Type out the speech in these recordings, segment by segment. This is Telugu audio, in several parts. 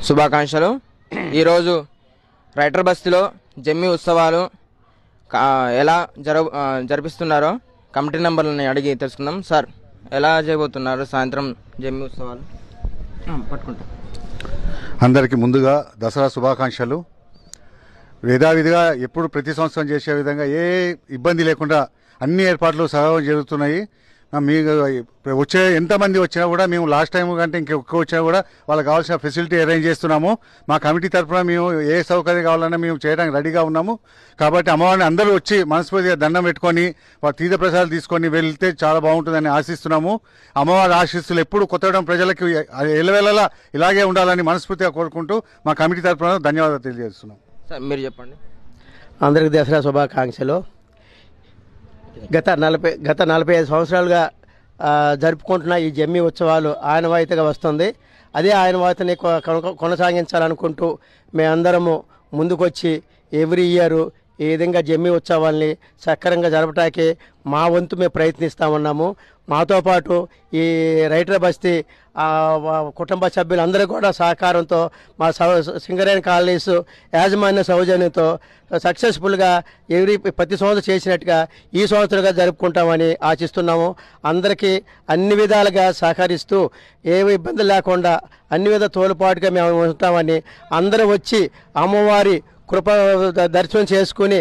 శుభాకాంక్షలు. ఈరోజు రైటర్ బస్తీలో జమ్మి ఉత్సవాలు ఎలా జరిపిస్తున్నారో కమిటీ మెంబర్లని అడిగి తెలుసుకుందాం. సార్, ఎలా చేయబోతున్నారు సాయంత్రం జమ్మి ఉత్సవాలు? పట్టుకుంటాం. అందరికీ ముందుగా దసరా శుభాకాంక్షలు. యథావిధిగా ఎప్పుడు ప్రతి సంవత్సరం చేసే విధంగా ఏ ఇబ్బంది లేకుండా అన్ని ఏర్పాట్లు సగం జరుగుతున్నాయి. మీకు వచ్చే ఎంతమంది వచ్చినా కూడా మేము లాస్ట్ టైం కంటే ఇంకెక్కువ వచ్చినా కూడా వాళ్ళకి కావాల్సిన ఫెసిలిటీ అరేంజ్ చేస్తున్నాము. మా కమిటీ తరఫున మేము ఏ సౌకర్యం కావాలన్నా మేము చేయడానికి రెడీగా ఉన్నాము. కాబట్టి అమ్మవారిని అందరూ వచ్చి మనస్ఫూర్తిగా దండం పెట్టుకొని తీర్థ ప్రసాదాలు తీసుకొని వెళ్తే చాలా బాగుంటుందని ఆశిస్తున్నాము. అమ్మవారి ఆశీస్సులు ఎప్పుడు కొత్తగూడెం ప్రజలకు ఎల్లవేళలా ఇలాగే ఉండాలని మనస్ఫూర్తిగా కోరుకుంటూ మా కమిటీ తరఫున ధన్యవాదాలు తెలియజేస్తున్నాం. సార్, మీరు చెప్పండి. అందరికి దసరా శుభాకాంక్షలు. గత 45 సంవత్సరాలుగా జరుపుకుంటున్న ఈ జమ్మి ఉత్సవాలు ఆనవాయితీగా వస్తుంది. అదే ఆనవాయితీని కొనసాగించాలనుకుంటూ మేమందరము ముందుకొచ్చి ఎవ్రీ ఇయర్ ఈ విధంగా జమ్మి ఉత్సవాల్ని సక్రమంగా జరపడానికి మా వంతు మేము ప్రయత్నిస్తూ ఉన్నాము. మాతో పాటు ఈ రైటర్ బస్తీ కుటుంబ సభ్యులందరూ కూడా సహకారంతో మా సింగరేణి కాలనీస్ యాజమాన్య సౌజన్యంతో సక్సెస్ఫుల్గా ప్రతి సంవత్సరం చేసినట్టుగా ఈ సంవత్సరంగా జరుపుకుంటామని ఆశిస్తున్నాము. అందరికీ అన్ని విధాలుగా సహకరిస్తూ ఏమి ఇబ్బంది లేకుండా అన్ని విధాల తోలుపాటుగా మేము ఉంటామని అందరూ వచ్చి అమ్మవారి కృప దర్శనం చేసుకుని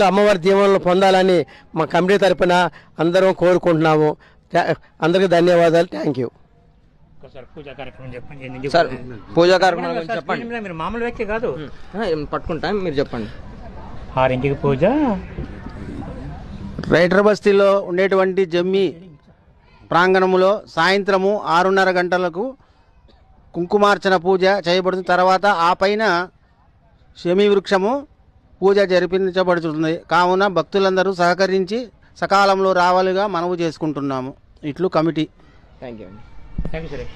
అమ్మవారి దీవెనలు పొందాలని మా కమిటీ తరపున అందరం కోరుకుంటున్నాము. అందరికీ ధన్యవాదాలు. Thank you. పూజా కార్యక్రమం చెప్పండి. మీరు మామూలు వ్యక్తి కాదు, పట్టుకుంటాం. మీరు చెప్పండి. 6ంటికి పూజ. రైటర్ బస్తీలో ఉండేటువంటి జమ్మి ప్రాంగణములో సాయంత్రము 6:30 గంటలకు కుంకుమార్చన పూజ చేయబడుతుంది. తర్వాత ఆ పైన శమీ వృక్షము పూజ జరిపించబడుతుంది. కావున భక్తులందరూ సహకరించి సకాలంలో రావాలిగా మనవి చేసుకుంటున్నాము. ఇట్లు committee. Thank you. Thank you Suresh.